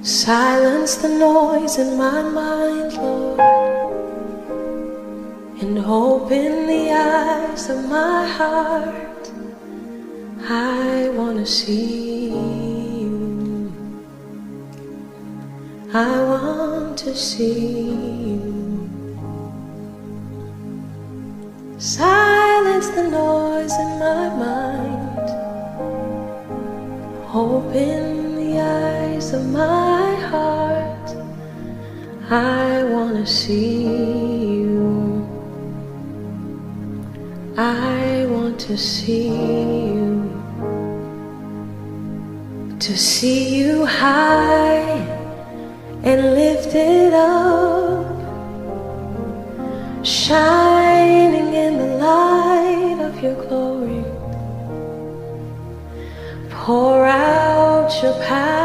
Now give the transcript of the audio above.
Silence the noise in my mind, Lord, and open the eyes of my heart. I want to see you. I want to see you. Silence the noise in my mind. Open the eyes of my heart. I want to see you. I want to see you. To see you high and lifted up, shining in the light of your glory. Pour out your power